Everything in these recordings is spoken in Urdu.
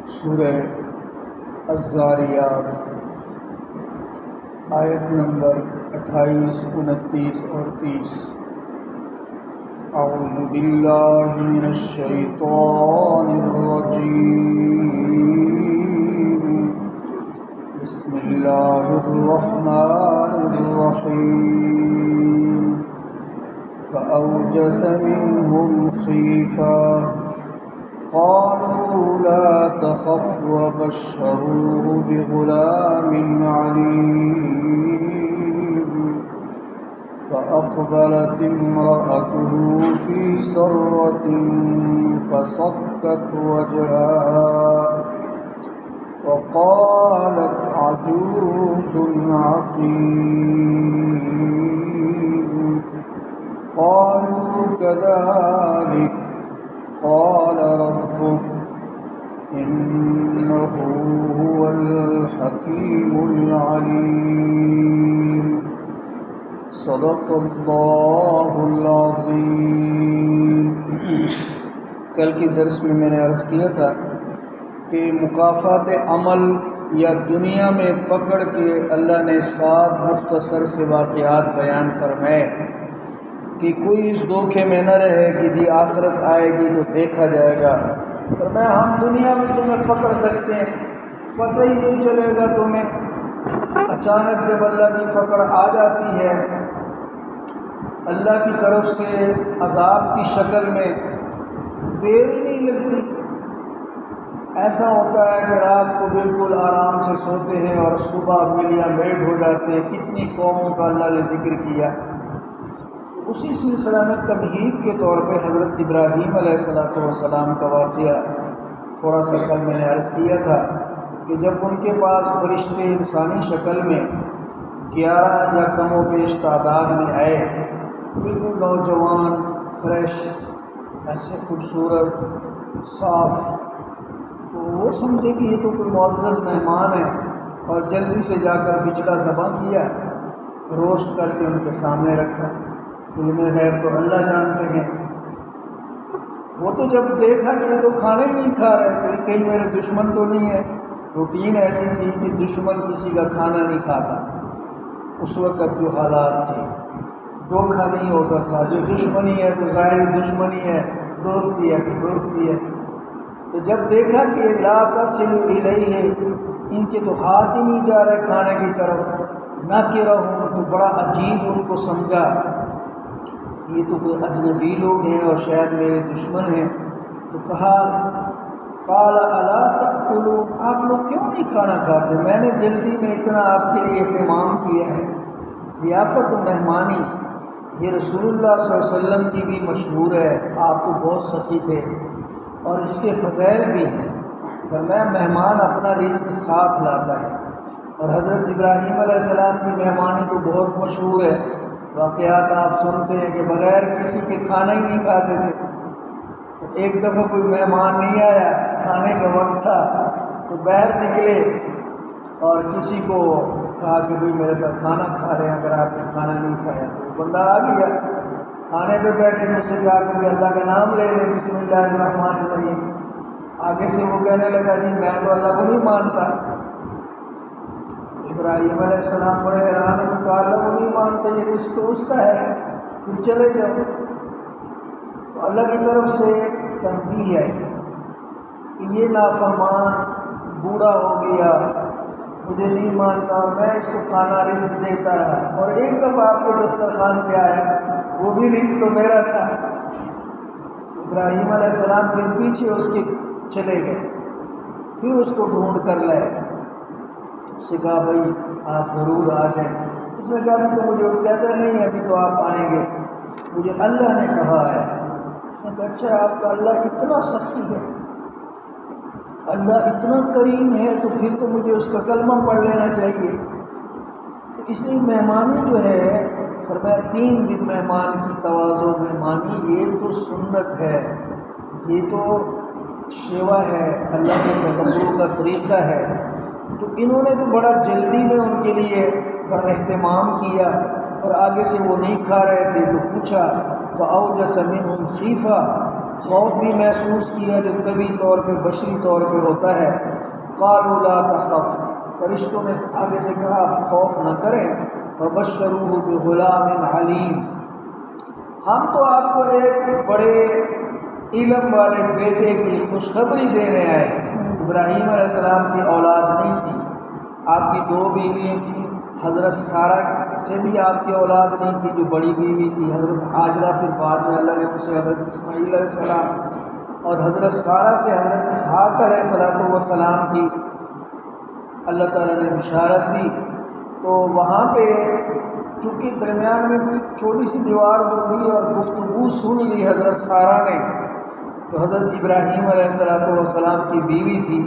سورہ الذاریات آیت نمبر 28، 29 اور 30۔ اعوذ باللہ من الشیطان الرجیم، بسم اللہ الرحمن الرحیم۔ فأوجس منهم خیفة قالوا لا تخف وبشروه بغلام عليم فأقبلت امرأته في سرة فصكت وجهها وقالت عجوز عقيم قالوا كذلك قال ربك إنه هو الحكيم العليم۔ صدق اللہ العظیم۔ کل کے درس میں نے عرض کیا تھا کہ مکافات عمل یا دنیا میں پکڑ کے اللہ نے 7 مختصر سے واقعات بیان فرمائے کہ کوئی اس دھوکے میں نہ رہے کہ جی آخرت آئے گی تو دیکھا جائے گا، فرمایا ہم دنیا میں تمہیں پکڑ سکتے ہیں، پتہ ہی نہیں چلے گا تمہیں۔ اچانک جب اللہ کی پکڑ آ جاتی ہے اللہ کی طرف سے عذاب کی شکل میں، دیر ہی نہیں لگتی۔ ایسا ہوتا ہے کہ رات کو بالکل آرام سے سوتے ہیں اور صبح ملیاں بیٹھ ہو جاتے ہیں۔ کتنی قوموں کا اللہ نے ذکر کیا۔ اسی سلسلہ میں تمہید کے طور پہ حضرت ابراہیم علیہ السلام کا واقعہ تھوڑا سا کل میں نے عرض کیا تھا کہ جب ان کے پاس فرشتے انسانی شکل میں 11 یا کم و بیش تعداد میں آئے، بالکل نوجوان، فریش، ایسے خوبصورت، صاف، تو وہ سمجھے کہ یہ تو کوئی معزز مہمان ہے اور جلدی سے جا کر بچڑا ذبح کیا، روسٹ کر کے ان کے سامنے رکھا۔ علم غیب تو اللہ جانتے ہیں۔ وہ تو جب دیکھا کہ یہ تو کھانے ہی نہیں کھا رہے، تو کہیں میرے دشمن تو نہیں ہے۔ روٹین ایسی تھی کہ دشمن کسی کا کھانا نہیں کھاتا۔ اس وقت جو حالات تھے، دھوکہ نہیں ہوتا تھا، جو دشمنی ہے تو ظاہری دشمنی ہے، دوستی ہے تو دوستی ہے۔ تو جب دیکھا کہ لا تصل الیہ، ان کے تو ہاتھ ہی نہیں جا رہے کھانے کی طرف، نہ کہ رہوں، تو بڑا عجیب ان کو سمجھا، یہ تو کوئی اجنبی لوگ ہیں اور شاید میرے دشمن ہیں۔ تو کہا قال الا تاکلون، آپ لوگ کیوں نہیں کھانا کھاتے؟ میں نے جلدی میں اتنا آپ کے لیے اہتمام کیا ہے، ضیافت و مہمانی یہ رسول اللہ صلی اللہ علیہ وسلم کی بھی مشہور ہے۔ آپ تو بہت سخی تھے اور اس کے فضائل بھی ہیں، فرمایا مہمان اپنا رزق ساتھ لاتا ہے۔ اور حضرت ابراہیم علیہ السلام کی مہمانی تو بہت مشہور ہے، واقعات آپ سنتے ہیں کہ بغیر کسی کے کھانا ہی نہیں کھاتے تھے۔ تو ایک دفعہ کوئی مہمان نہیں آیا، کھانے کا وقت تھا، تو باہر نکلے اور کسی کو کہا کہ بھئی میرے ساتھ کھانا کھا رہے ہیں، اگر آپ نے کھانا نہیں کھایا تو بندہ آ گیا، کھانے پہ بیٹھے تو اسے کہا کہ اللہ کا نام لے لیں، بسم اللہ الرحمن الرحیم۔ آگے سے وہ کہنے لگا جی میں تو اللہ کو نہیں مانتا۔ ابراہیم علیہ السلام بڑے حیران ہیں کہ اللہ کو نہیں مانتا، یہ رزق تو اس کا ہے، پھر چلے جاؤ۔ تو اللہ کی طرف سے تنبیہ ہے کہ یہ نافرمان بوڑھا ہو گیا، مجھے نہیں مانتا، اور میں اس کو کھانا رزق دیتا رہا، اور ایک دفعہ آپ کے دسترخوان پہ آیا، وہ بھی رزق تو میرا تھا۔ ابراہیم علیہ السلام کے پیچھے اس کے چلے گئے، پھر اس کو ڈھونڈ کر لائے۔ اس سے کہا بھائی آپ ضرور آ جائیں۔ اس نے کہا ابھی تو مجھے وہ کہتا نہیں ہے ابھی تو آپ آئیں گے، مجھے اللہ نے کہا ہے۔ اس نے کہا اچھا آپ کا اللہ اتنا سخی ہے، اللہ اتنا کریم ہے، تو پھر تو مجھے اس کا کلمہ پڑھ لینا چاہیے۔ تو اس لیے مہمانی جو ہے، فرمایا 3 دن مہمان کی تواضع مہمانی، یہ تو سنت ہے، یہ تو شیوا ہے، اللہ کے پیغمبروں کا طریقہ ہے۔ تو انہوں نے تو بڑا جلدی میں ان کے لیے بڑا اہتمام کیا، اور آگے سے وہ نہیں کھا رہے تھے تو پوچھا فَأَوْجَسَ مِنْهُمْ خِیفَةً، خوف بھی محسوس کیا جو طبی طور پہ بشری طور پہ ہوتا ہے۔ قالوا لا تخف، فرشتوں نے آگے سے کہا آپ خوف نہ کریں، وبشروہ بغلام علیم، ہم تو آپ کو ایک بڑے علم والے بیٹے کی خوشخبری دینے آئے۔ ابراہیم علیہ السلام کی اولاد نہیں تھی، آپ کی 2 بیویاں تھیں، حضرت سارہ سے بھی آپ کی اولاد نہیں تھی جو بڑی بیوی تھی، حضرت حاجرہ، پھر بعد میں اللہ نے اسے حضرت اسماعیل علیہ السلام، اور حضرت سارہ سے حضرت اسحاق علیہ السلام کی اللہ تعالیٰ نے بشارت دی۔ تو وہاں پہ چونکہ درمیان میں کوئی چھوٹی سی دیوار ہو گئی اور گفتگو سن لی حضرت سارہ نے، تو حضرت ابراہیم علیہ السلام کی بیوی تھی،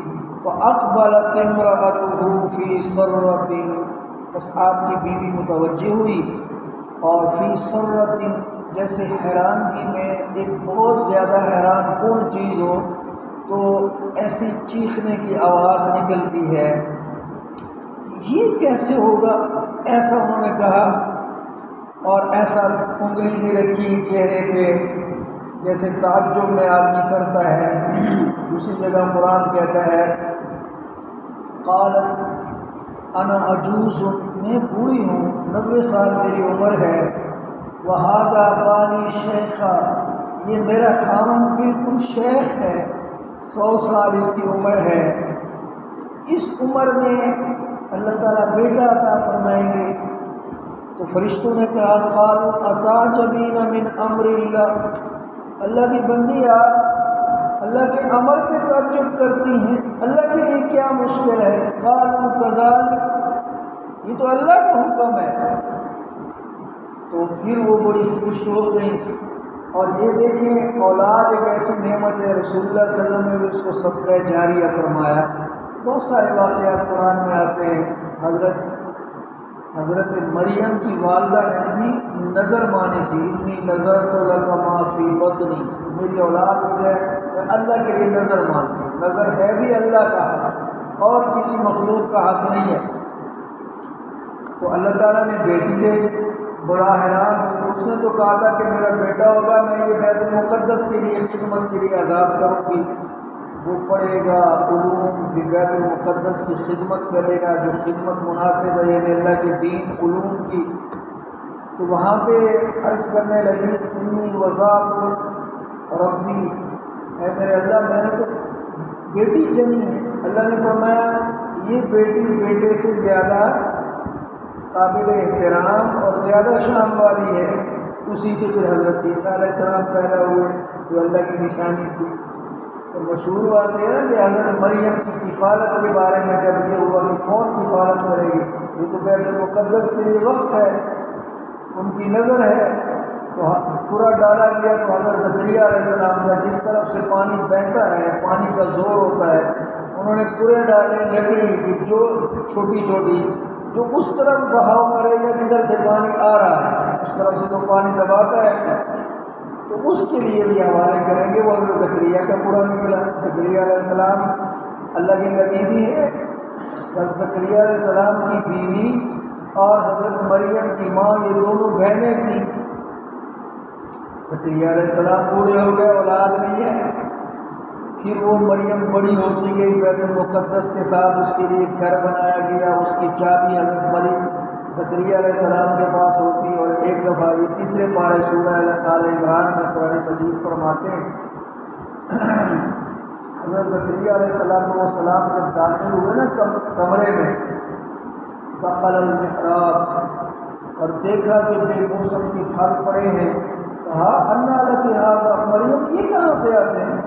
فَأَقْبَلَتِ امْرَأَتُهُ فِي سَرَّةٍ، بس آپ کی بیوی متوجہ ہوئی اور فی سرۃ جیسے حیرانگی میں ایک بہت زیادہ حیران کن چیز ہو تو ایسی چیخنے کی آواز نکلتی ہے، یہ کیسے ہوگا، ایسا انہوں نے کہا، اور ایسا انگلی بھی رکھی چہرے پہ جیسے تعجب میں آدمی کرتا ہے۔ دوسری جگہ قرآن کہتا ہے قالت انا عجوز، میں بوڑھی ہوں، 90 سال میری عمر ہے، وہذا بانی شیخا، یہ میرا خاوند بالکل شیخ ہے، 100 سال اس کی عمر ہے، اس عمر میں اللہ تعالیٰ بیٹا عطا فرمائیں گے۔ تو فرشتوں نے کہا قالوا اتعجبین من امر اللہ، اللہ کی بندی آپ اللہ کے امر پہ تعجب کرتی ہیں، اللہ کے لیے کیا مشکل ہے؟ قالوا کذالک، یہ تو اللہ کا حکم ہے۔ تو پھر وہ بڑی خوش ہو گئی، اور یہ دیکھیں اولاد ایک ایسی نعمت ہے، رسول اللہ صلی اللہ علیہ وسلم نے بھی اس کو صدقہ جاریہ فرمایا۔ بہت سارے واقعات قرآن میں آتے ہیں، حضرت مریم کی والدہ نے بھی نظر مانی تھی، انی نظرت لک ما فی بطنی، میری اولاد ہو جائے میں اللہ کے لیے نظر مانتی ہوں، نظر ہے بھی اللہ کا حق اور کسی مخلوق کا حق نہیں ہے۔ تو اللہ تعالیٰ نے بیٹی دے دی، بڑا حیران، اس نے تو کہا تھا کہ میرا بیٹا ہوگا، میں یہ بیت المقدس کے لیے خدمت کے لیے آزاد کروں گی، وہ پڑھے گا علوم، بیت المقدس کی خدمت کرے گا، جو خدمت مناسب ہے یعنی اللہ کے دین علوم کی۔ تو وہاں پہ عرض کرنے لگی انی وضاعت ربی، اے میرے اللہ میں نے تو بیٹی جنی ہے۔ اللہ نے فرمایا یہ بیٹی بیٹے سے زیادہ قابل احترام اور زیادہ شان والی ہے۔ اسی سے پھر حضرت عیسیٰ علیہ السلام پیدا ہوئے جو اللہ کی نشانی تھی۔ تو مشہور بات یہ ہے کہ حضرت مریم کی کفالت کے بارے میں جب یہ ہوا کہ کون کفالت کرے گی، یہ تو بیت المقدس کے لیے وقف ہے، ان کی نظر ہے، تو پورا ڈالا گیا۔ تو حضرت زکریا علیہ السلام کا جس طرف سے پانی بہتا ہے، پانی کا زور ہوتا ہے، انہوں نے پورے ڈالے لکڑی کی جو چھوٹی چھوٹی، جو اس طرف بہاؤ کرے گا جدھر سے پانی آ رہا ہے اس طرف سے تو پانی دباتا ہے، تو اس کے لیے بھی حوالے کریں گے۔ وہ حضرت زکریا کا پورا نکلا۔ زکریا علیہ السلام اللہ کے نبی بھی ہے، حضرت زکریا علیہ السلام کی بیوی اور حضرت مریم کی ماں یہ دونوں بہنیں تھیں۔ زکریا علیہ السلام بوڑھے ہو گئے، اولاد نہیں ہے، پھر وہ مریم بڑی ہوتی گئی، بیت المقدس کے ساتھ اس کے لیے گھر بنایا گیا، اس کی چابی حضرت مریم زکریا علیہ السلام کے پاس ہوتی، اور ایک دفعہ یہ تیسرے پارے سورہ آل عمران میں قرآن مجید فرماتے ہیں حضرت زکریا علیہ السلام جب داخل ہوئے نا کمرے میں، دخل المحراب، اور دیکھا کہ بے موسم کے پھل پڑے ہیں، کہا انا لک ھذا، مریم یہ کہاں سے آتے ہیں؟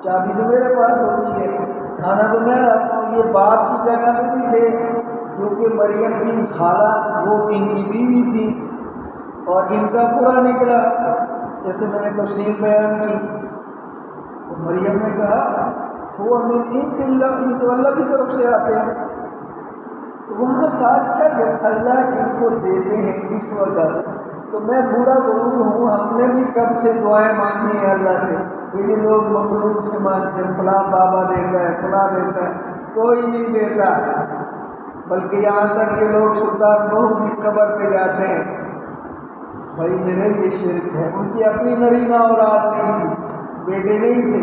چابی تو میرے پاس ہوتی ہے، کھانا تو میں لاتا ہوں۔ یہ بات کی جگہ میں بھی تھے کیونکہ مریم کی خالہ وہ ان کی بیوی تھی، اور ان کا پورا نکلا جیسے میں نے تفصیل بیان کی۔ تو مریم نے کہا ہوا من عند اللہ، یہ تو اللہ کی طرف سے آتے ہیں۔ تو وہاں کا اچھا جب اللہ ان کو دیتے ہیں اس وقت، تو میں بوڑھا ضرور ہوں، ہم نے بھی کب سے دعائیں مانگی ہیں اللہ سے، یہ لوگ مخلوق سے مانگتے ہیں، فلاں بابا دیتا ہے، فلاں دیتا ہے، کوئی نہیں دیتا، بلکہ یہاں تک کہ لوگ سلطان بہو کی قبر پہ جاتے ہیں بھائی میرے یہ شرک ہے، ان کی اپنی نرینہ اولاد نہیں تھی، بیٹے نہیں تھے،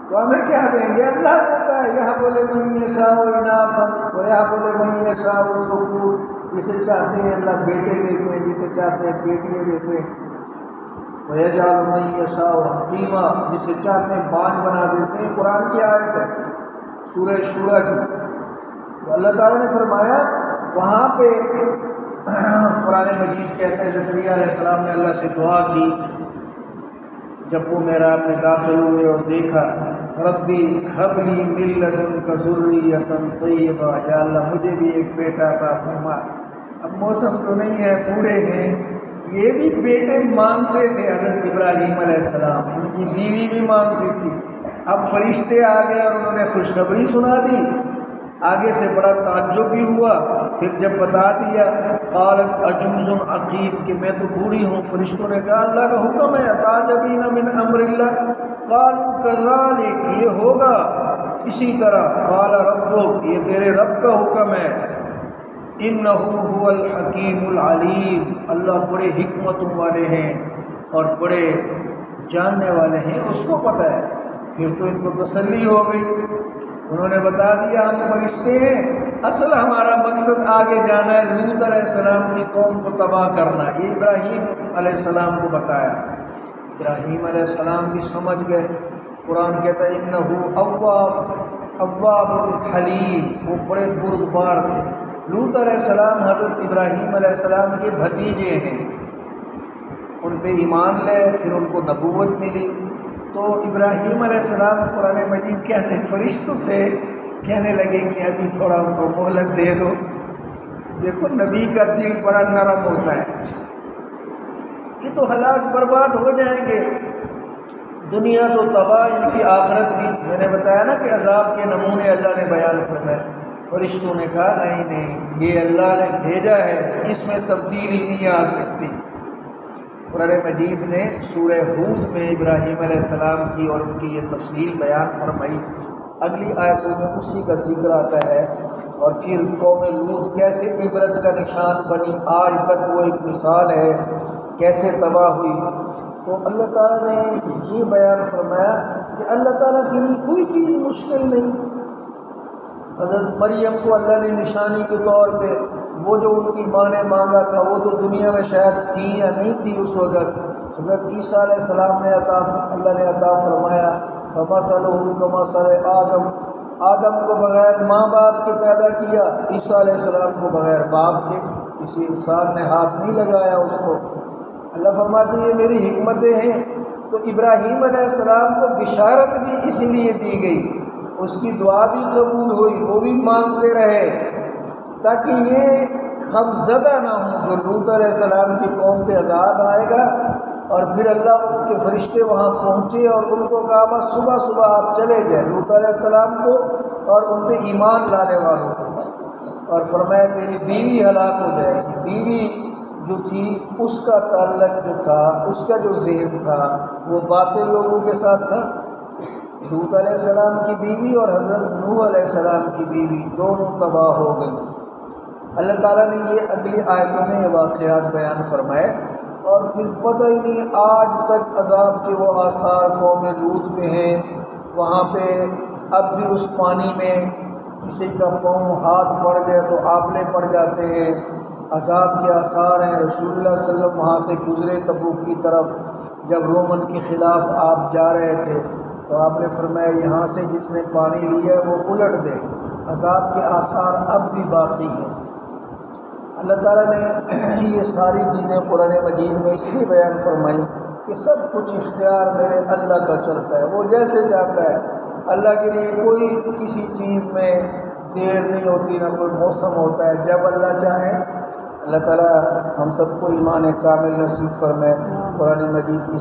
تو ہمیں کیا دیں گے؟ اللہ دیتا ہے، یہاں بولے من یشاء اناثا و یہاں بولے من یشاء الذکور، جسے چاہتے ہیں اللہ بیٹے دیتے ہیں، جسے چاہتے ہیں بیٹیاں دیتے ہیں، وَيَجْعَلُ مَن يَشَاءُ عَقِيمًا، جسے چاہتے ہیں بانج بنا دیتے ہیں۔ قرآن کی آیت ہے سورہ شورى کی، تو اللہ تعالیٰ نے فرمایا وہاں پہ قرآن مجید کہتے ہیں زکریا علیہ السلام نے اللہ سے دعا کی جب وہ محراب میں داخل ہوئے اور دیکھا ربی ہب لی من لدنک ذریۃ طیبہ، یا اللہ مجھے بھی ایک بیٹا عطا فرما۔ اب موسم تو نہیں ہے، بوڑھے ہیں، یہ بھی بیٹے مانگتے تھے حضرت ابراہیم علیہ السلام، ان کی بیوی بھی مانگتی تھی۔ اب فرشتے آ گئے اور انہوں نے خوشخبری سنا دی، آگے سے بڑا تعجب بھی ہوا، پھر جب بتا دیا قالت عجوز عقیم کہ میں تو بوڑھی ہوں، فرشتوں نے کہا اللہ کا حکم ہے تعجبین من امر اللہ، قالوا کذالک، یہ ہوگا اسی طرح، قال ربک، یہ تیرے رب کا حکم ہے، انہ هو الحکیم العلیم، اللہ بڑے حکمتوں والے ہیں اور بڑے جاننے والے ہیں، اس کو پتہ ہے۔ پھر تو ان کو تسلی ہو گئی، انہوں نے بتا دیا ہم فرشتے ہیں، اصل ہمارا مقصد آگے جانا ہے، لوط علیہ السلام کی قوم کو تباہ کرنا، یہ ابراہیم علیہ السلام کو بتایا۔ ابراہیم علیہ السلام بھی سمجھ گئے، قرآن کہتا ہے انہ اواب حلیم، وہ بڑے بردبار تھے۔ لوط علیہ السلام حضرت ابراہیم علیہ السلام کے بھتیجے ہیں، ان پہ ایمان لے، پھر ان کو نبوت ملی، تو ابراہیم علیہ السلام قرآن مجید کہتے ہیں فرشتوں سے کہنے لگے کہ ابھی تھوڑا ان کو مہلت دے دو۔ دیکھو نبی کا دل بڑا نرم ہوتا ہے، یہ تو ہلاک برباد ہو جائیں گے، دنیا تو تباہ، ان کی آخرت بھی۔ میں نے بتایا نا کہ عذاب کے نمونے اللہ نے بیان فرمائے، فرشتوں نے کہا نہیں نہیں، یہ اللہ نے بھیجا ہے، اس میں تبدیلی نہیں آ سکتی۔ قرآن مجید نے سورہ ہود میں ابراہیم علیہ السلام کی اور ان کی یہ تفصیل بیان فرمائی، اگلی آیتوں میں اسی کا ذکر آتا ہے، اور پھر قوم لوط کیسے عبرت کا نشان بنی، آج تک وہ ایک مثال ہے، کیسے تباہ ہوئی۔ تو اللہ تعالیٰ نے یہ بیان فرمایا کہ اللہ تعالیٰ کے لیے کوئی چیز مشکل نہیں۔ حضرت مریم کو اللہ نے نشانی کے طور پہ وہ جو ان کی ماں نے مانگا تھا، وہ تو دنیا میں شاید تھی یا نہیں تھی اس وقت، حضرت عیسیٰ علیہ السلام نے اللہ نے عطا فرمایا فَمَثَلُهُ كَمَثَلِ آدم کو بغیر ماں باپ کے پیدا کیا، عیسیٰ علیہ السلام کو بغیر باپ کے، کسی انسان نے ہاتھ نہیں لگایا اس کو۔ اللہ فرماتے ہیں یہ میری حکمتیں ہیں۔ تو ابراہیم علیہ السلام کو بشارت بھی اسی لیے دی گئی، اس کی دعا بھی قبول ہوئی، وہ بھی مانگتے رہے تاکہ یہ غمزدہ نہ ہوں جو لوط علیہ السلام کی قوم پہ عذاب آئے گا۔ اور پھر اللہ کے فرشتے وہاں پہنچے اور ان کو کہا بس صبح صبح آپ چلے جائیں لوط علیہ السلام کو اور ان پہ ایمان لانے والوں کو، اور فرمایا تیری بیوی ہلاک ہو جائے گی۔ بیوی جو تھی اس کا تعلق جو تھا، اس کا جو ذہن تھا وہ باطل لوگوں کے ساتھ تھا۔ لوط علیہ السلام کی بیوی اور حضرت نوح علیہ السلام کی بیوی دونوں تباہ ہو گئی۔ اللہ تعالیٰ نے یہ اگلی آیتوں میں یہ واقعات بیان فرمائے، اور پھر پتہ ہی نہیں آج تک عذاب کے وہ آثار قوم لوط میں ہیں۔ وہاں پہ اب بھی اس پانی میں کسی کا پاؤں ہاتھ پڑ جائے تو آبلے پڑ جاتے ہیں، عذاب کے آثار ہیں۔ رسول اللہ صلی اللہ علیہ وسلم وہاں سے گزرے تبوک کی طرف، جب رومن کے خلاف آپ جا رہے تھے تو آپ نے فرمایا یہاں سے جس نے پانی لیا وہ الٹ دے۔ عذاب کے آثار اب بھی باقی ہیں۔ اللہ تعالیٰ نے یہ ساری چیزیں قرآن مجید میں اس لیے بیان فرمائی کہ سب کچھ اختیار میرے اللہ کا چلتا ہے، وہ جیسے چاہتا ہے۔ اللہ کے لیے کوئی کسی چیز میں دیر نہیں ہوتی، نہ کوئی موسم ہوتا ہے، جب اللہ چاہے۔ اللہ تعالیٰ ہم سب کو ایمان کامل نصیب فرمائے۔ قرآن مجید کی